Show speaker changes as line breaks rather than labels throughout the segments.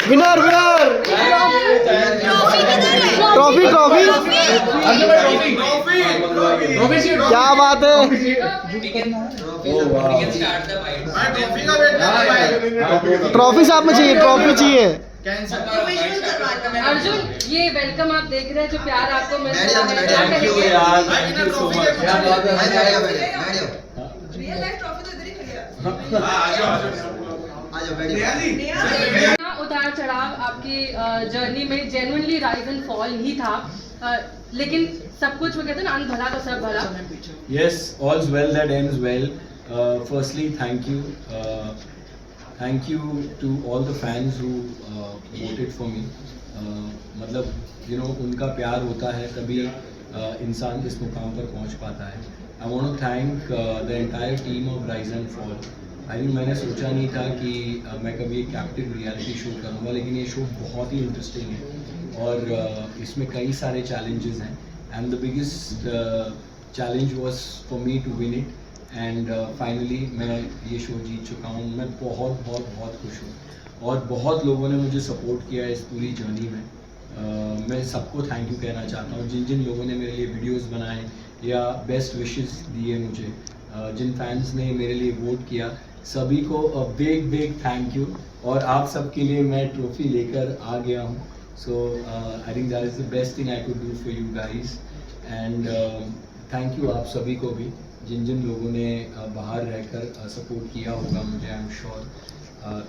Winner winner trophy trophy क्या बात है। ट्रॉफी साहब में चाहिए, ट्रॉफी चाहिए।
अर्जुन, ये वेलकम आप देख रहे हैं, जो प्यार आपको मिल रहा है, क्या कहेंगे?
रियल लाइफ ट्रॉफी तो इधर ही खड़ी है।
उतार चढ़ाव आपकी जर्नी में जेन्युइनली राइज एंड फॉल ही था, लेकिन सब कुछ वो कहते हैं ना, अंत भला तो सब भला।
Yes, all's well that ends well. Firstly, thank you to all the fans who voted for me. मतलब उनका प्यार होता है तभी इंसान इस मुकाम पर पहुंच पाता है। I want to thank the entire team of Rise and Fall. I think मैंने सोचा नहीं था कि मैं कभी एक कैप्टिव रियलिटी शो करूँगा, लेकिन ये शो बहुत ही इंटरेस्टिंग है और इसमें कई सारे चैलेंजेस हैं and the biggest challenge was for me to win it and finally मैं ये शो जीत चुका हूँ। मैं बहुत बहुत बहुत खुश हूँ और बहुत लोगों ने मुझे सपोर्ट किया इस पूरी जर्नी में। मैं सबको थैंक यू कहना चाहता हूँ, जिन जिन लोगों ने मेरे लिए वीडियोस बनाए या बेस्ट विशेस दिए मुझे, जिन फैंस ने मेरे लिए वोट किया, सभी को बिग बिग थैंक यू। और आप सबके लिए मैं ट्रॉफी लेकर आ गया हूँ। So I think that is the best thing I could do for you guys and thank you आप सभी को भी, जिन जिन लोगों ने बाहर रहकर सपोर्ट किया होगा मुझे। I am sure,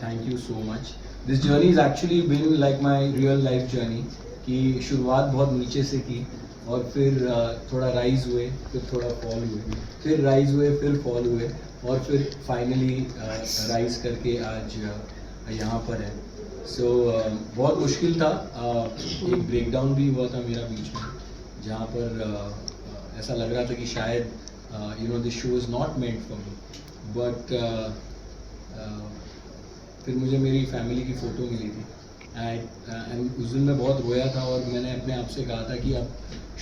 thank you so much. This journey is actually been like my real life journey कि शुरुआत बहुत नीचे से की और फिर थोड़ा राइज हुए, फिर थोड़ा फॉल हुए, फिर राइज हुए, फिर फॉल हुए और फिर फाइनली राइज करके आज यहाँ पर है। सो बहुत मुश्किल था, एक ब्रेकडाउन भी हुआ था मेरा बीच में, जहाँ पर ऐसा लग रहा था कि शायद this show is not meant for me, but फिर मुझे मेरी फैमिली की फ़ोटो मिली थी एंड उस दिन मैं बहुत रोया था और मैंने अपने आप से कहा था कि अब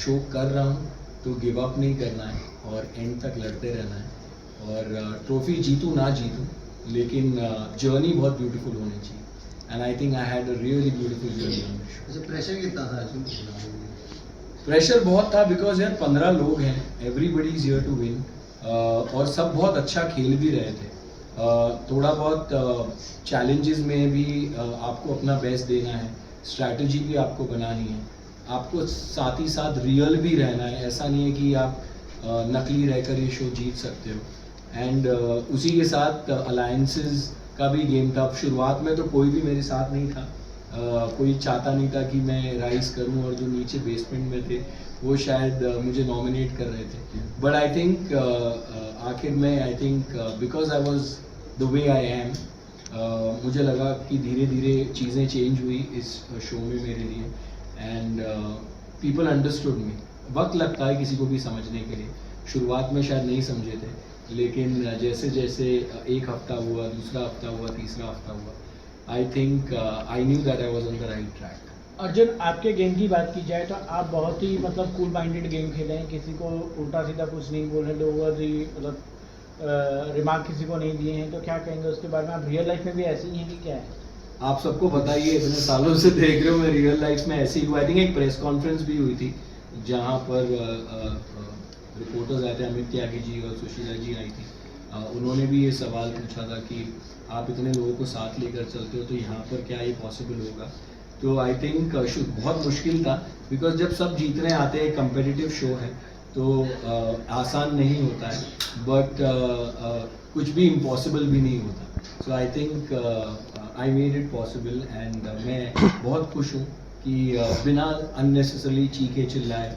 शो कर रहा हूँ तो गिव अप नहीं करना है और एंड तक लड़ते रहना है और ट्रॉफी जीतूँ ना जीतूँ, लेकिन जर्नी बहुत ब्यूटीफुल होनी चाहिए and I think I had a really beautiful journey on this show.
Pressure कितना था?
प्रेशर बहुत था बिकॉज यार 15 लोग हैं, everybody is here to win और सब बहुत अच्छा खेल भी रहे थे। थोड़ा बहुत चैलेंजेस में भी आपको अपना बेस्ट देना है, स्ट्रैटेजी भी आपको बनानी है, आपको साथ ही साथ रियल भी रहना है। ऐसा नहीं है कि आप नकली रहकर ये शो जीत सकते हो एंड उसी के साथ अलायंसेस का भी गेम था। शुरुआत में तो कोई भी मेरे साथ नहीं था, कोई चाहता नहीं था कि मैं राइज करूं और जो नीचे बेसमेंट में थे वो शायद मुझे नॉमिनेट कर रहे थे, बट आई थिंक आखिर में I think because I was the way I am, मुझे लगा कि धीरे धीरे चीज़ें चेंज हुई इस शो में मेरे लिए एंड पीपल अंडरस्टूड मी। वक्त लगता है किसी को भी समझने के लिए, शुरुआत में शायद नहीं समझे थे, लेकिन जैसे जैसे एक हफ्ता हुआ, दूसरा हफ्ता हुआ, तीसरा हफ्ता हुआ, आई think I knew that I was on the right track.
Arjun, आपके गेम की बात की जाए तो आप बहुत ही कूल माइंडेड गेम खेले हैं, किसी को उल्टा सीधा कुछ नहीं बोले, ओवर दी रिमार्क किसी को नहीं दिए हैं, तो क्या कहेंगे उसके बारे में? आप रियल लाइफ में भी ऐसे ही हैं कि क्या है?
आप सबको पता ही है, इतने सालों से देख रहे हो मैं रियल लाइफ में ऐसे ही हुआ। आई थिंक एक प्रेस कॉन्फ्रेंस भी हुई थी जहाँ पर रिपोर्टर्स आए थे, अमित त्यागी जी और सुशीला जी आई थी, उन्होंने भी ये सवाल पूछा था कि आप इतने लोगों को साथ लेकर चलते हो तो यहाँ पर क्या ये पॉसिबल होगा। तो आई थिंक बहुत मुश्किल था बिकॉज जब सब जीतने आते हैं, कंपेटिटिव शो है तो आसान नहीं होता है, बट कुछ भी इम्पॉसिबल भी नहीं होता। So I think I made it possible and मैं बहुत खुश हूँ कि बिना अननेसेसरली चीखे चिल्लाए,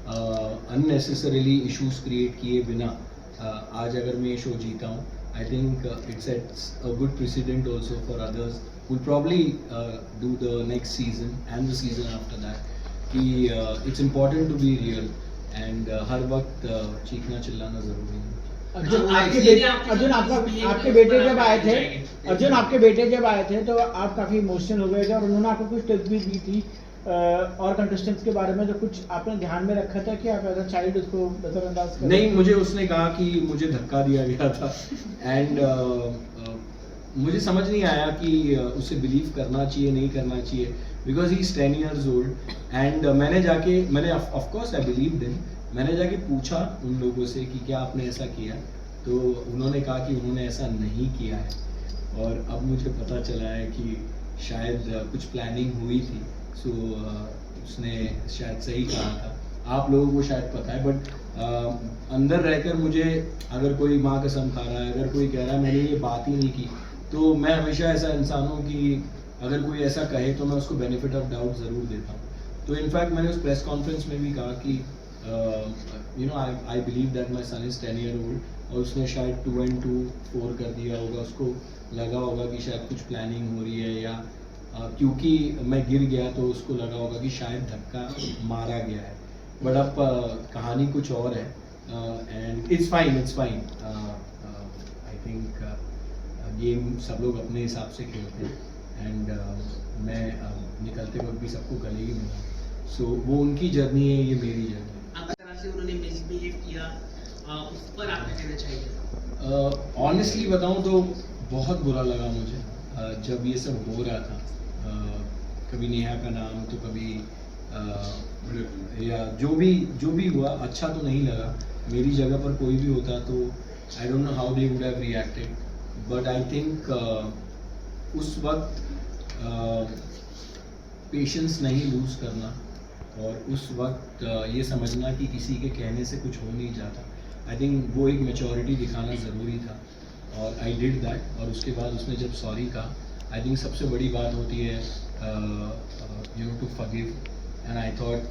अननेसेसरीली इश्यूज क्रिएट किए बिना आज अगर मैं ये शो जीता हूँ, I think it sets a good president also for others who will probably do the next season and the season after that कि it's important to be real and हर वक्त चीखना चिल्लाना ज़रूरी है।
अर्जुन, आपके बेटे जब आए थे तो आप काफ़ी इमोशनल हो गए थे और उन्होंने आपको कुछ टिप्स भी दी थी और कंटेस्टेंट्स के बारे में, जो कुछ आपने ध्यान में रखा था कि आप एज अ चाइल्ड उसको नजरअंदाज करें?
नहीं, मुझे उसने कहा कि मुझे धक्का दिया गया था एंड मुझे समझ नहीं आया कि उसे बिलीव करना चाहिए नहीं करना चाहिए, because he is 10 years old and मैंने of course I believed him. मैंने जाके पूछा उन लोगों से कि क्या आपने ऐसा किया, तो उन्होंने कहा कि उन्होंने ऐसा नहीं किया है, और अब मुझे पता चला है कि शायद कुछ प्लानिंग हुई थी। सो उसने शायद सही कहा था, आप लोगों को शायद पता है, बट अंदर रहकर मुझे, अगर कोई माँ कसम खा रहा है, अगर कोई कह रहा है मैंने ये बात ही नहीं की, तो मैं हमेशा ऐसा इंसान हूँ कि अगर कोई ऐसा कहे तो मैं उसको बेनिफिट ऑफ डाउट ज़रूर देता हूँ। तो इनफैक्ट मैंने उस प्रेस कॉन्फ्रेंस में भी कहा कि you know I believe that my son is 10 year old, और उसने शायद 2 and 2 4 कर दिया होगा, उसको लगा होगा कि शायद कुछ प्लानिंग हो रही है, या क्योंकि मैं गिर गया तो उसको लगा होगा कि शायद धक्का मारा गया है, बट अब कहानी कुछ और है, and it's fine I think game सब लोग अपने हिसाब से खेलते हैं, एंड मैं निकलते वक्त भी सबको गले ही मिला, सो वो उनकी जर्नी है, ये मेरी जर्नी।
आपकी तरह से उन्होंने मिसबिहेव किया, उस पर आप क्या कहना चाहिए?
ऑनेस्टली बताऊं तो बहुत बुरा लगा मुझे जब ये सब हो रहा था। कभी नेहा का नाम तो कभी या जो भी हुआ, अच्छा तो नहीं लगा। मेरी जगह पर कोई भी होता तो आई don't know how they would have reacted, but I think उस वक्त पेशेंस नहीं लूज़ करना, और उस वक्त ये समझना कि किसी के कहने से कुछ हो नहीं जाता, आई थिंक वो एक मैच्योरिटी दिखाना ज़रूरी था, और आई डिड दैट। और उसके बाद उसने जब सॉरी कहा, आई थिंक सबसे बड़ी बात होती है you know to forgive, and I thought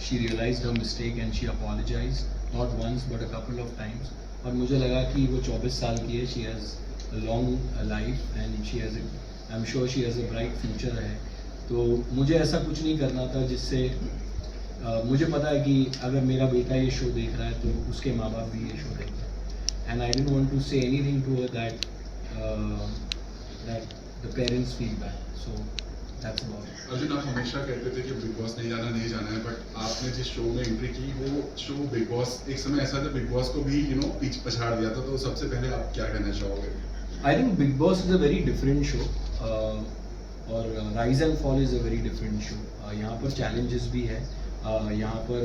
she realised her mistake and she apologised not once but a couple of times, और मुझे लगा कि वो 24 साल की है, she has a long life and she has I am sure she has a bright future है। तो मुझे ऐसा कुछ नहीं करना था जिससे मुझे पता है कि अगर मेरा बेटा ये शो देख रहा है तो उसके माँ बाप भी ये शो देखते हैं, and I didn't want to say anything to her that the parents feel bad, so that's about it.
Arjun, आप हमेशा कहते थे कि बिग बॉस नहीं जाना है, बट आपने जिस शो में एंट्री की वो शो बिग बॉस, एक समय ऐसा था बिग बॉस को भी यू नो पीछे पछाड़ दिया था, तो सबसे पहले आप क्या कहना चाहोगे?
I think Bigg Boss is a very different show, और rise and fall is a very different show. यहाँ पर चैलेंजेस भी है, यहाँ पर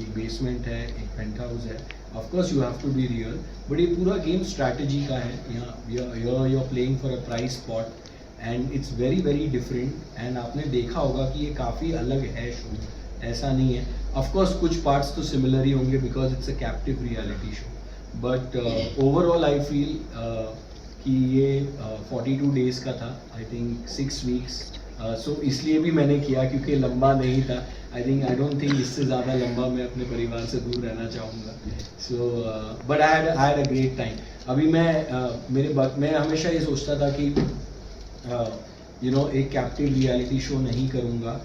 एक बेसमेंट है, एक पेंट हाउस है, of course you have to be real, but ये पूरा गेम स्ट्रैटेजी का है। यहाँ you are playing for a prize spot and it's very very different, and आपने देखा होगा कि ये काफ़ी अलग है शो, ऐसा नहीं है। ऑफ कोर्स कुछ पार्ट्स तो सिमिलर ही होंगे because it's a captive reality show, but overall I feel कि ये 42 डेज़ का था, आई थिंक 6 weeks, सो इसलिए भी मैंने किया क्योंकि लंबा नहीं था। आई डोंट थिंक इससे ज़्यादा लंबा मैं अपने परिवार से दूर रहना चाहूँगा, so but I had a great time. अभी मैं हमेशा ये सोचता था कि यू नो एक कैप्टिव रियलिटी शो नहीं करूँगा,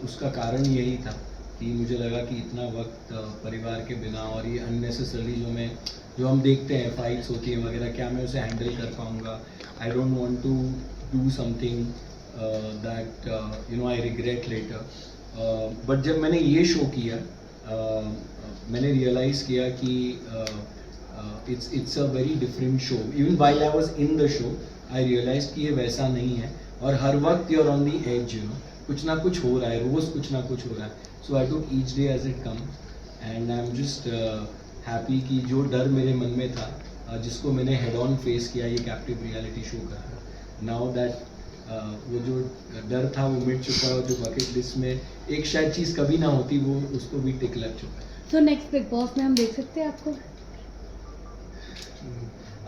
उसका कारण यही था कि मुझे लगा कि इतना वक्त परिवार के बिना और ये अननेसेसरी जो हम देखते हैं फाइट्स होती है वगैरह, क्या मैं उसे हैंडल कर पाऊँगा। I don't want to do something that you know I regret later, but जब मैंने ये शो किया मैंने रियलाइज़ किया कि it's a very different show. Even while I was in the show I realise कि ये वैसा नहीं है, और हर वक्त you are on the edge, you know कुछ ना कुछ हो रहा है, रोज़ कुछ ना कुछ हो रहा है। So I took each day as it come, and I am just happy कि जो डर मेरे मन में था, जिसको मैंने हेड ऑन फेस किया ये कैप्टिव रियलिटी शो का, नाउ दैट वो जो डर था वो मिट चुका है, और जो बकेट लिस्ट में एक शायद चीज़ कभी ना होती वो उसको भी टिक लग चुका है।
तो नेक्स्ट बिग बॉस में हम देख सकते हैं आपको?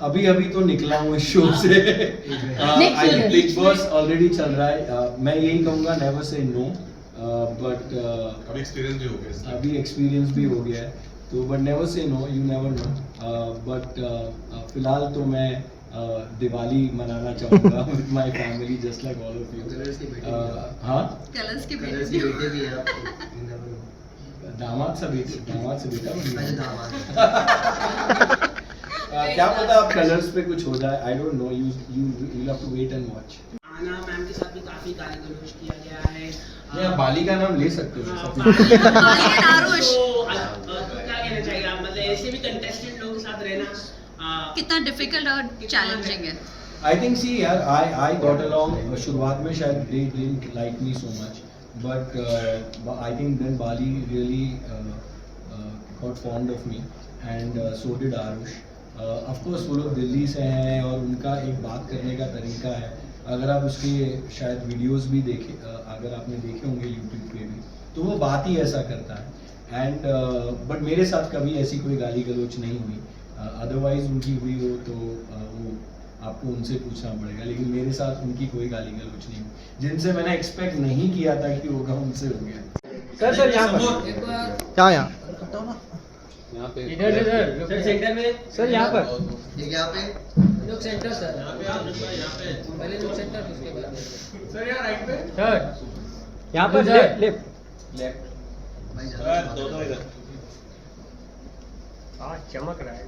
अभी तो निकला हूँ इस शो से। आई थिंक बिग बॉस ऑलरेडी चल रहा है। मैं यही कहूँगा नेवर से नो, बट
अभी एक्सपीरियंस भी हो गया,
अभी एक्सपीरियंस भी हो गया है, तो but never say no, you never know. But फिलहाल तो मैं दिवाली मनाना चाहूँगा with my family just like all of you. हाँ,
कलर्स के बेटे
भी है,
दामाद से बेटा क्या पता आप कलर्स पे कुछ हो जाए, I don't know, you have to wait and watch.
आना मैम के साथ भी काफी गाली गलौज किया गया है।
आप बाली का नाम ले सकते हो।
आरुष।
तो क्या कहना चाहिए आप, मतलब ऐसे भी कंटेस्टेंट लोगों के साथ रहना
कितना डिफिकल्ट और चैलेंजिंग है?
आई थिंक सी यार आई गॉट अलोंग शुरुआत में शायद they didn't like me so much but I think then Bali really got fond of me and so did Aarush of course वो लोग दिल्ली से हैं और उनका एक बात करने का तरीका है अगर आप उसके शायद वीडियोस भी देखे अगर आपने देखे होंगे यूट्यूब पे भी तो वो बात ही ऐसा करता है एंड बट मेरे साथ कभी ऐसी कोई गाली गलौच नहीं हुई अदरवाइज उनकी हुई हो तो वो आपको उनसे पूछना पड़ेगा लेकिन मेरे साथ उनकी कोई गाली गलौच नहीं हुई जिनसे मैंने एक्सपेक्ट नहीं किया था कि होगा उनसे हो गया
सर यहाँ पर
क्या यहाँ
इधर
सर सेंटर में
सर यहाँ पर
ये यहाँ पे
लोग सेंटर सर यहाँ पे पहले लोग सेंटर उसके बाद
सर यहाँ पर लेफ्ट चमक रहा है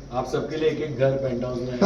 आप सबके लिए एक एक घर पेंट हाउस में